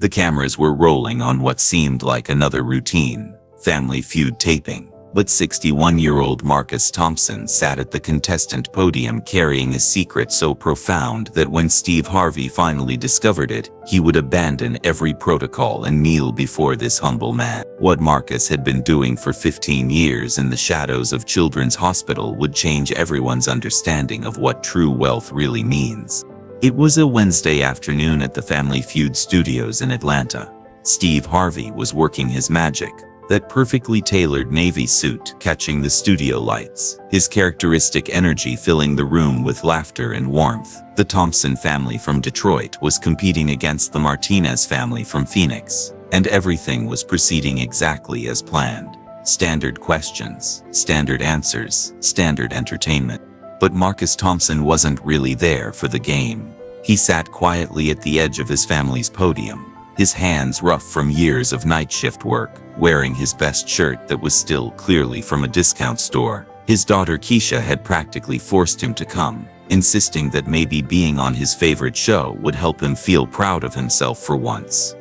The cameras were rolling on what seemed like another routine, Family Feud taping. But 61-year-old Marcus Thompson sat at the contestant podium carrying a secret so profound that when Steve Harvey finally discovered it, he would abandon every protocol and kneel before this humble man. What Marcus had been doing for 15 years in the shadows of Children's Hospital would change everyone's understanding of what true wealth really means. It was a Wednesday afternoon at the Family Feud studios in Atlanta. Steve Harvey was working his magic. That perfectly tailored navy suit catching the studio lights, his characteristic energy filling the room with laughter and warmth. The Thompson family from Detroit was competing against the Martinez family from Phoenix, and everything was proceeding exactly as planned. Standard questions, standard answers, standard entertainment. But Marcus Thompson wasn't really there for the game. He sat quietly at the edge of his family's podium, his hands rough from years of night shift work, wearing his best shirt that was still clearly from a discount store. His daughter Keisha had practically forced him to come, insisting that maybe being on his favorite show would help him feel proud of himself for once.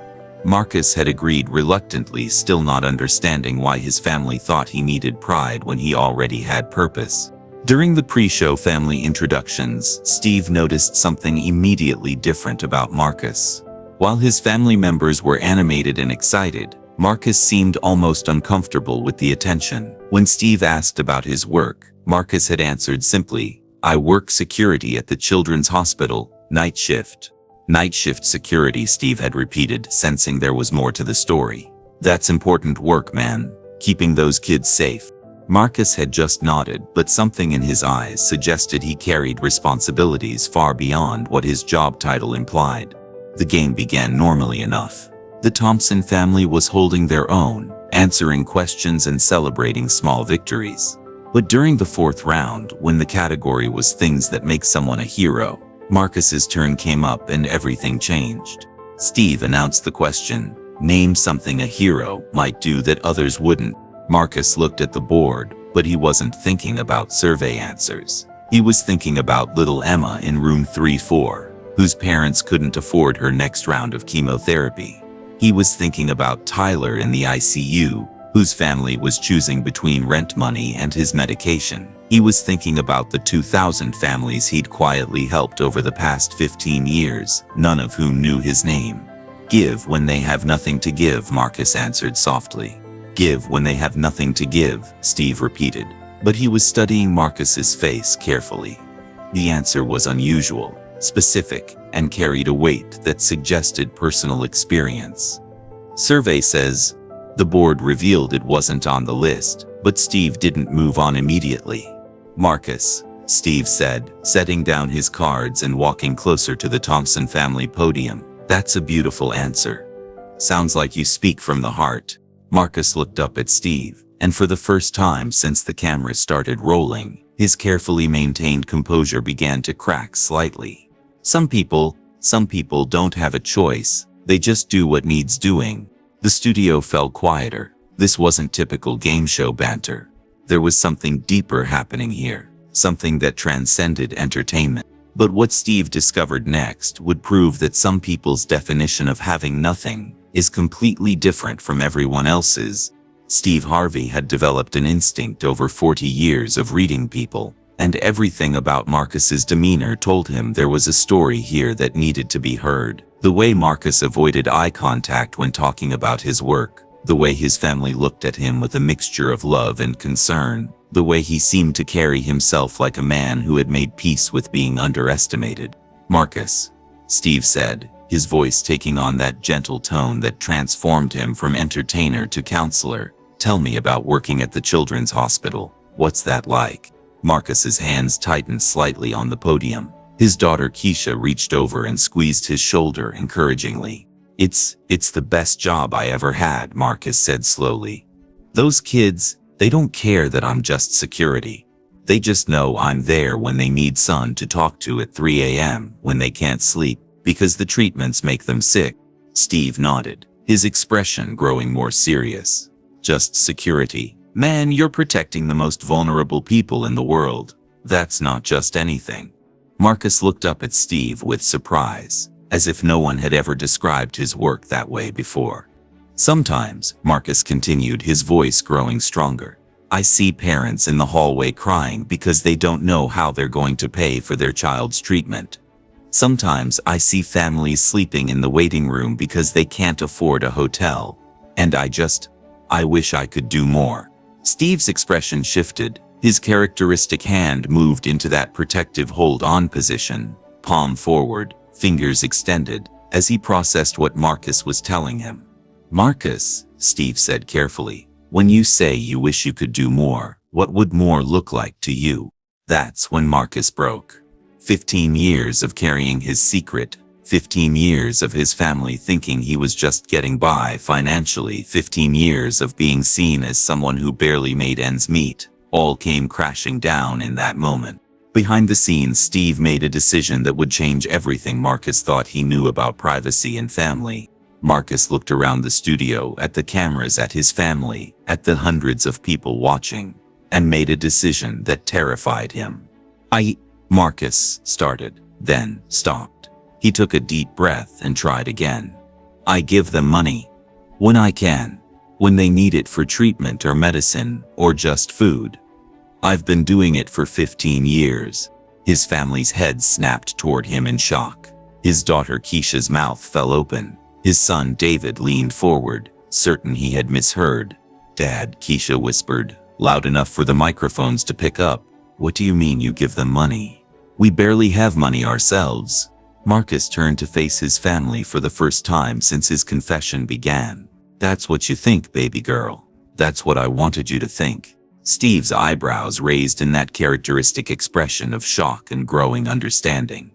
Marcus had agreed reluctantly, still not understanding why his family thought he needed pride when he already had purpose. During the pre-show family introductions, Steve noticed something immediately different about Marcus. While his family members were animated and excited, Marcus seemed almost uncomfortable with the attention. When Steve asked about his work, Marcus had answered simply, "I work security at the Children's Hospital, night shift." "Night shift security," Steve had repeated, sensing there was more to the story. "That's important work, man. Keeping those kids safe." Marcus had just nodded, but something in his eyes suggested he carried responsibilities far beyond what his job title implied. The game began normally enough. The Thompson family was holding their own, answering questions and celebrating small victories. But during the fourth round, when the category was things that make someone a hero, Marcus's turn came up and everything changed. Steve announced the question, "Name something a hero might do that others wouldn't." Marcus looked at the board, but he wasn't thinking about survey answers. He was thinking about little Emma in room 3-4, whose parents couldn't afford her next round of chemotherapy. He was thinking about Tyler in the ICU, whose family was choosing between rent money and his medication. He was thinking about the 2,000 families he'd quietly helped over the past 15 years, none of whom knew his name. "Give when they have nothing to give," Marcus answered softly. "Give when they have nothing to give," Steve repeated, but he was studying Marcus's face carefully. The answer was unusual, specific, and carried a weight that suggested personal experience. "Survey says." The board revealed it wasn't on the list, but Steve didn't move on immediately. "Marcus," Steve said, setting down his cards and walking closer to the Thompson family podium, "that's a beautiful answer. Sounds like you speak from the heart." Marcus looked up at Steve, and for the first time since the camera started rolling, his carefully maintained composure began to crack slightly. Some people don't have a choice, they just do what needs doing." The studio fell quieter. This wasn't typical game show banter. There was something deeper happening here, something that transcended entertainment. But what Steve discovered next would prove that some people's definition of having nothing is completely different from everyone else's. Steve Harvey had developed an instinct over 40 years of reading people, and everything about Marcus's demeanor told him there was a story here that needed to be heard. The way Marcus avoided eye contact when talking about his work, the way his family looked at him with a mixture of love and concern, the way he seemed to carry himself like a man who had made peace with being underestimated. "Marcus," Steve said, his voice taking on that gentle tone that transformed him from entertainer to counselor, "tell me about working at the Children's Hospital. What's that like?" Marcus's hands tightened slightly on the podium. His daughter Keisha reached over and squeezed his shoulder encouragingly. It's the best job I ever had," Marcus said slowly. "Those kids, they don't care that I'm just security. They just know I'm there when they need someone to talk to at 3 a.m. when they can't sleep, because the treatments make them sick." Steve nodded, his expression growing more serious. "Just security. Man, you're protecting the most vulnerable people in the world. That's not just anything." Marcus looked up at Steve with surprise. as if no one had ever described his work that way before. Sometimes, Marcus continued, his voice growing stronger, I see parents in the hallway crying because they don't know how they're going to pay for their child's treatment. Sometimes I see families sleeping in the waiting room because they can't afford a hotel. And I wish I could do more. Steve's expression shifted. His characteristic hand moved into that protective hold-on position, palm forward, fingers extended, as he processed what Marcus was telling him. Marcus, Steve said carefully, when you say you wish you could do more, what would more look like to you? That's when Marcus broke. 15 years of carrying his secret, 15 years of his family thinking he was just getting by financially, 15 years of being seen as someone who barely made ends meet, all came crashing down in that moment. Behind the scenes, Steve made a decision that would change everything Marcus thought he knew about privacy and family. Marcus looked around the studio, at the cameras, at his family, at the hundreds of people watching, and made a decision that terrified him. Marcus started, then stopped. He took a deep breath and tried again. I give them money. When I can. When they need it for treatment or medicine, or just food. I've been doing it for 15 years. His family's heads snapped toward him in shock. His daughter Keisha's mouth fell open. His son David leaned forward, certain he had misheard. Dad, Keisha whispered, loud enough for the microphones to pick up. What do you mean you give them money? We barely have money ourselves. Marcus turned to face his family for the first time since his confession began. That's what you think, baby girl. That's what I wanted you to think. Steve's eyebrows raised in that characteristic expression of shock and growing understanding.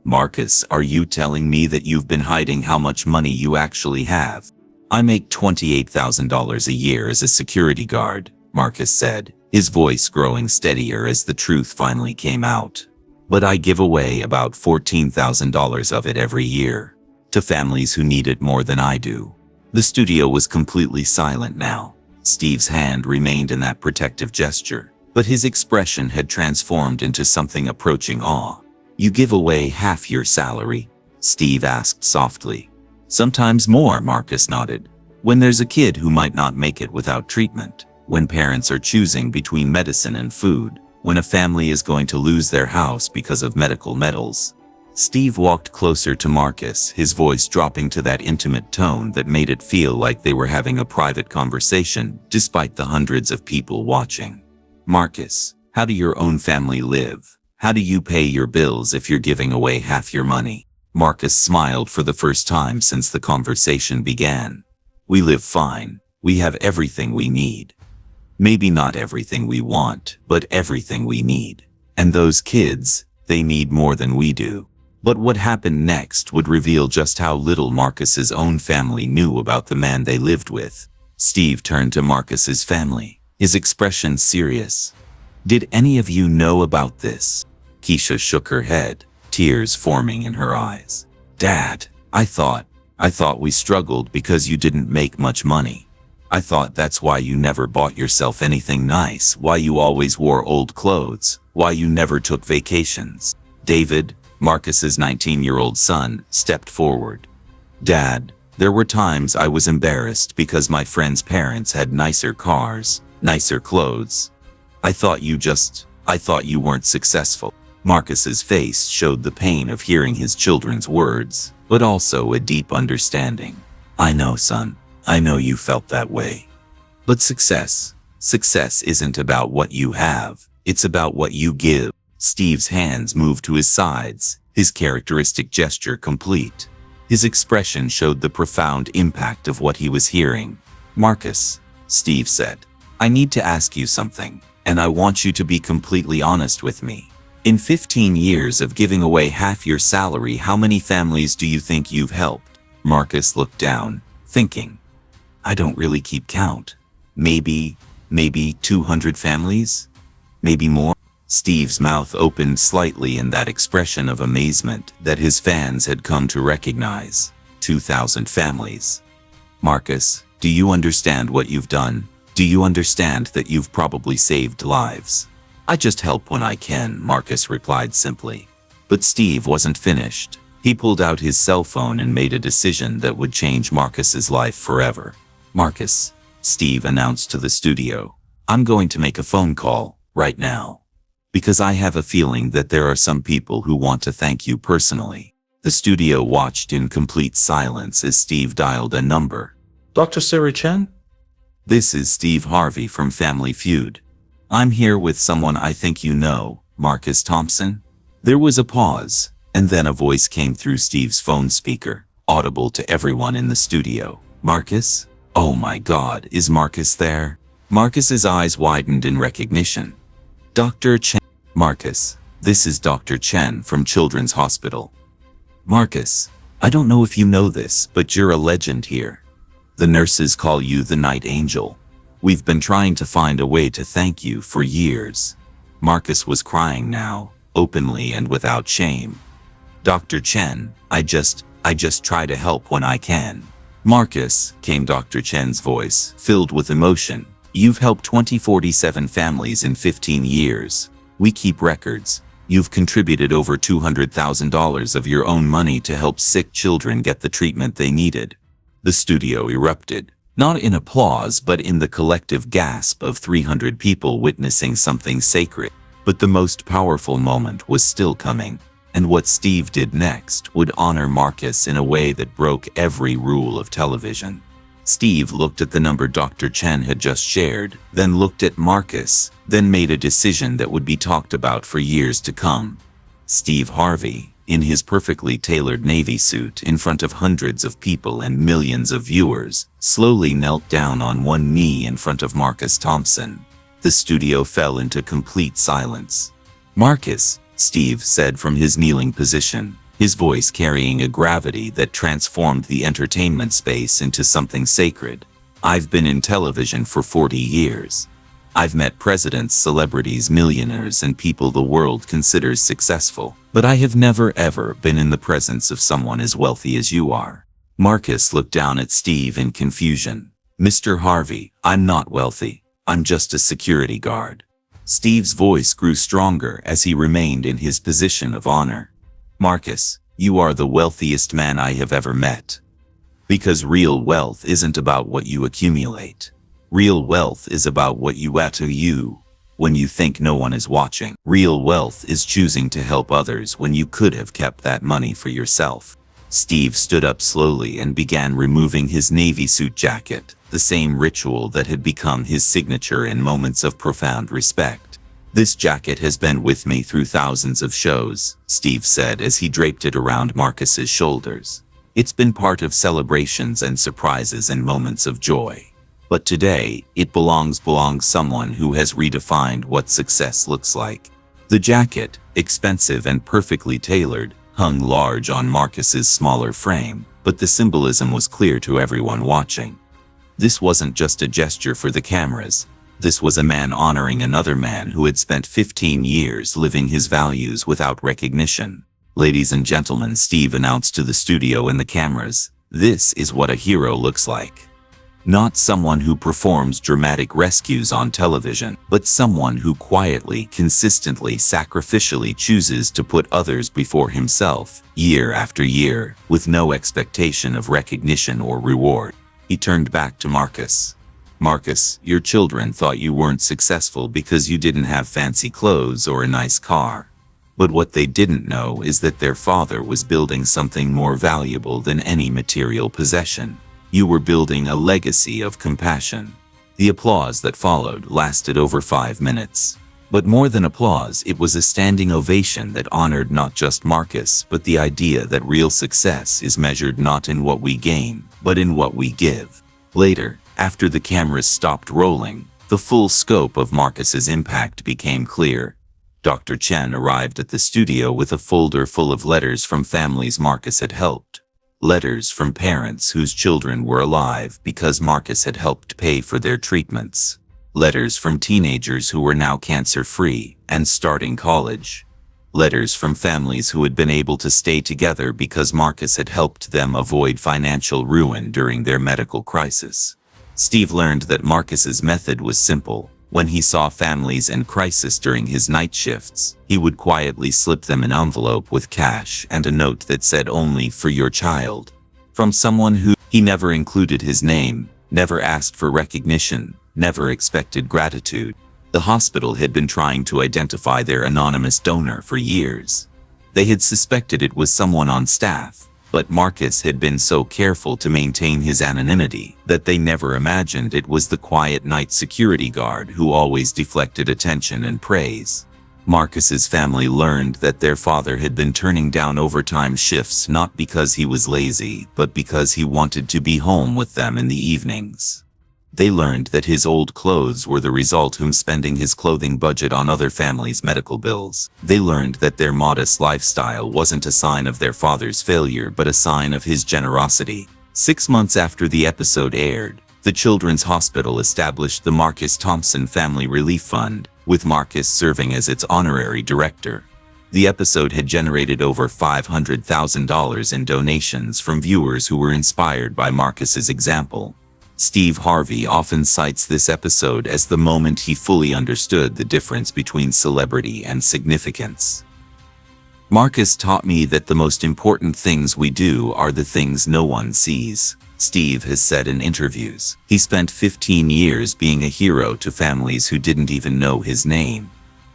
Marcus, are you telling me that you've been hiding how much money you actually have? I make $28,000 a year as a security guard, Marcus said, his voice growing steadier as the truth finally came out. But I give away about $14,000 of it every year, to families who need it more than I do. The studio was completely silent now. Steve's hand remained in that protective gesture, but his expression had transformed into something approaching awe. You give away half your salary? Steve asked softly. Sometimes more, Marcus nodded. When there's a kid who might not make it without treatment, when parents are choosing between medicine and food, when a family is going to lose their house because of medical metals. Steve walked closer to Marcus, his voice dropping to that intimate tone that made it feel like they were having a private conversation, despite the hundreds of people watching. Marcus, how do your own family live? How do you pay your bills if you're giving away half your money? Marcus smiled for the first time since the conversation began. We live fine. We have everything we need. Maybe not everything we want, but everything we need. And those kids, they need more than we do. But what happened next would reveal just how little Marcus's own family knew about the man they lived with. Steve turned to Marcus's family, his expression serious. Did any of you know about this? Keisha shook her head, tears forming in her eyes. Dad, I thought we struggled because you didn't make much money. I thought that's why you never bought yourself anything nice, why you always wore old clothes, why you never took vacations. David, Marcus's 19-year-old son, stepped forward. Dad, there were times I was embarrassed because my friends' parents had nicer cars, nicer clothes. I thought you weren't successful. Marcus's face showed the pain of hearing his children's words, but also a deep understanding. I know, son. I know you felt that way. But success isn't about what you have, it's about what you give. Steve's hands moved to his sides, his characteristic gesture complete. His expression showed the profound impact of what he was hearing. Marcus, Steve said, I need to ask you something, and I want you to be completely honest with me. In 15 years of giving away half your salary, how many families do you think you've helped? Marcus looked down, thinking. I don't really keep count. Maybe 200 families? Maybe more? Steve's mouth opened slightly in that expression of amazement that his fans had come to recognize. 2,000 families. Marcus, do you understand what you've done? Do you understand that you've probably saved lives? I just help when I can, Marcus replied simply. But Steve wasn't finished. He pulled out his cell phone and made a decision that would change Marcus's life forever. "Marcus," Steve announced to the studio, "I'm going to make a phone call right now, because I have a feeling that there are some people who want to thank you personally." The studio watched in complete silence as Steve dialed a number. "Dr. Siri Chen?" "This is Steve Harvey from Family Feud. I'm here with someone I think you know, Marcus Thompson." There was a pause, and then a voice came through Steve's phone speaker, audible to everyone in the studio. "Marcus? Oh my God, is Marcus there?" Marcus's eyes widened in recognition. "Dr. Chen." "Marcus, this is Dr. Chen from Children's Hospital." "Marcus, I don't know if you know this, but you're a legend here. The nurses call you the Night Angel. We've been trying to find a way to thank you for years." Marcus was crying now, openly and without shame. "Dr. Chen, I just try to help when I can." "Marcus," came Dr. Chen's voice, filled with emotion, "you've helped 2047 families in 15 years. We keep records. You've contributed over $200,000 of your own money to help sick children get the treatment they needed." The studio erupted, not in applause but in the collective gasp of 300 people witnessing something sacred. But the most powerful moment was still coming, and what Steve did next would honor Marcus in a way that broke every rule of television. Steve looked at the number Dr. Chen had just shared, then looked at Marcus, then made a decision that would be talked about for years to come. Steve Harvey, in his perfectly tailored Navy suit in front of hundreds of people and millions of viewers, slowly knelt down on one knee in front of Marcus Thompson. The studio fell into complete silence. "Marcus," Steve said from his kneeling position, his voice carrying a gravity that transformed the entertainment space into something sacred. "I've been in television for 40 years. I've met presidents, celebrities, millionaires, and people the world considers successful, but I have never ever been in the presence of someone as wealthy as you are." Marcus looked down at Steve in confusion. "Mr. Harvey, I'm not wealthy. I'm just a security guard." Steve's voice grew stronger as he remained in his position of honor. "Marcus, you are the wealthiest man I have ever met. Because real wealth isn't about what you accumulate. Real wealth is about what you add to you when you think no one is watching. Real wealth is choosing to help others when you could have kept that money for yourself." Steve stood up slowly and began removing his Navy suit jacket, the same ritual that had become his signature in moments of profound respect. "This jacket has been with me through thousands of shows," Steve said as he draped it around Marcus's shoulders. "It's been part of celebrations and surprises and moments of joy. But today, it belongs someone who has redefined what success looks like." The jacket, expensive and perfectly tailored, hung large on Marcus's smaller frame, but the symbolism was clear to everyone watching. This wasn't just a gesture for the cameras. This was a man honoring another man who had spent 15 years living his values without recognition. "Ladies and gentlemen," Steve announced to the studio and the cameras, "this is what a hero looks like. Not someone who performs dramatic rescues on television, but someone who quietly, consistently, sacrificially chooses to put others before himself, year after year, with no expectation of recognition or reward." He turned back to Marcus. "Marcus, your children thought you weren't successful because you didn't have fancy clothes or a nice car. But what they didn't know is that their father was building something more valuable than any material possession. You were building a legacy of compassion." The applause that followed lasted over 5 minutes. But more than applause, it was a standing ovation that honored not just Marcus, but the idea that real success is measured not in what we gain, but in what we give. Later, after the cameras stopped rolling, the full scope of Marcus's impact became clear. Dr. Chen arrived at the studio with a folder full of letters from families Marcus had helped. Letters from parents whose children were alive because Marcus had helped pay for their treatments. Letters from teenagers who were now cancer-free and starting college. Letters from families who had been able to stay together because Marcus had helped them avoid financial ruin during their medical crisis. Steve learned that Marcus's method was simple: When he saw families in crisis during his night shifts, he would quietly slip them an envelope with cash and a note that said "only for your child." From someone who he never included his name, never asked for recognition, never expected gratitude. The hospital had been trying to identify their anonymous donor for years. They had suspected it was someone on staff, but Marcus had been so careful to maintain his anonymity that they never imagined it was the quiet night security guard who always deflected attention and praise. Marcus's family learned that their father had been turning down overtime shifts not because he was lazy, but because he wanted to be home with them in the evenings. They learned that his old clothes were the result of him spending his clothing budget on other families' medical bills. They learned that their modest lifestyle wasn't a sign of their father's failure but a sign of his generosity. 6 months after the episode aired, the Children's Hospital established the Marcus Thompson Family Relief Fund, with Marcus serving as its honorary director. The episode had generated over $500,000 in donations from viewers who were inspired by Marcus's example. Steve Harvey often cites this episode as the moment he fully understood the difference between celebrity and significance. "Marcus taught me that the most important things we do are the things no one sees," Steve has said in interviews. He spent 15 years being a hero to families who didn't even know his name.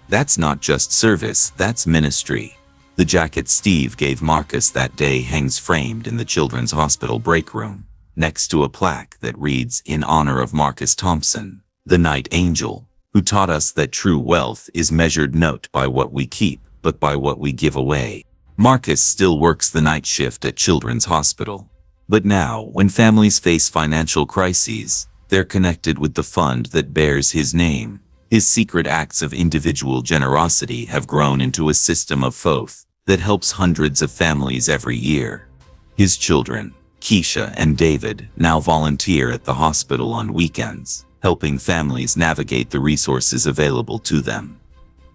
That's not just service, that's ministry. The jacket Steve gave Marcus that day hangs framed in the Children's Hospital break room, next to a plaque that reads, "In honor of Marcus Thompson, the night angel, who taught us that true wealth is measured not by what we keep, but by what we give away." Marcus still works the night shift at Children's Hospital. But now, when families face financial crises, they're connected with the fund that bears his name. His secret acts of individual generosity have grown into a system of faith that helps hundreds of families every year. His children, Keisha and David, now volunteer at the hospital on weekends, helping families navigate the resources available to them.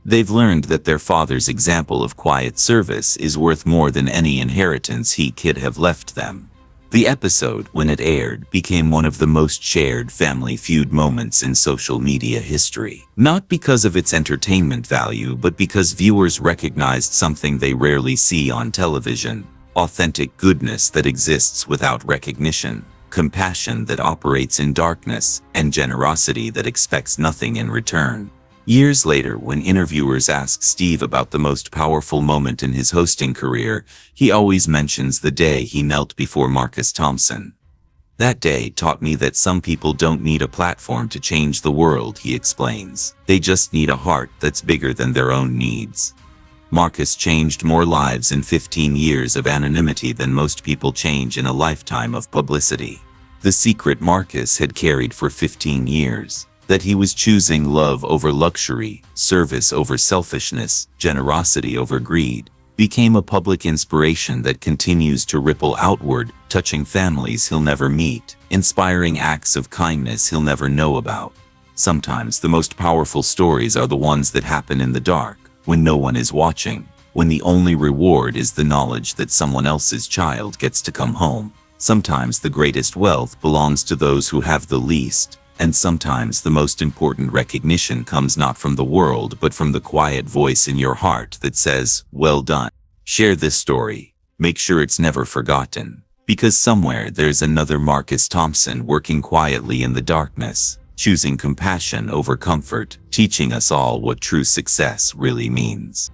They've learned that their father's example of quiet service is worth more than any inheritance he could have left them. The episode, when it aired, became one of the most shared Family Feud moments in social media history. Not because of its entertainment value, but because viewers recognized something they rarely see on television: authentic goodness that exists without recognition, compassion that operates in darkness, and generosity that expects nothing in return. Years later, when interviewers ask Steve about the most powerful moment in his hosting career, he always mentions the day he knelt before Marcus Thompson. "That day taught me that some people don't need a platform to change the world," he explains. "They just need a heart that's bigger than their own needs." Marcus changed more lives in 15 years of anonymity than most people change in a lifetime of publicity. The secret Marcus had carried for 15 years, that he was choosing love over luxury, service over selfishness, generosity over greed, became a public inspiration that continues to ripple outward, touching families he'll never meet, inspiring acts of kindness he'll never know about. Sometimes the most powerful stories are the ones that happen in the dark, when no one is watching, when the only reward is the knowledge that someone else's child gets to come home. Sometimes the greatest wealth belongs to those who have the least, and sometimes the most important recognition comes not from the world but from the quiet voice in your heart that says, "Well done." Share this story. Make sure it's never forgotten, because somewhere there's another Marcus Thompson working quietly in the darkness, choosing compassion over comfort, teaching us all what true success really means.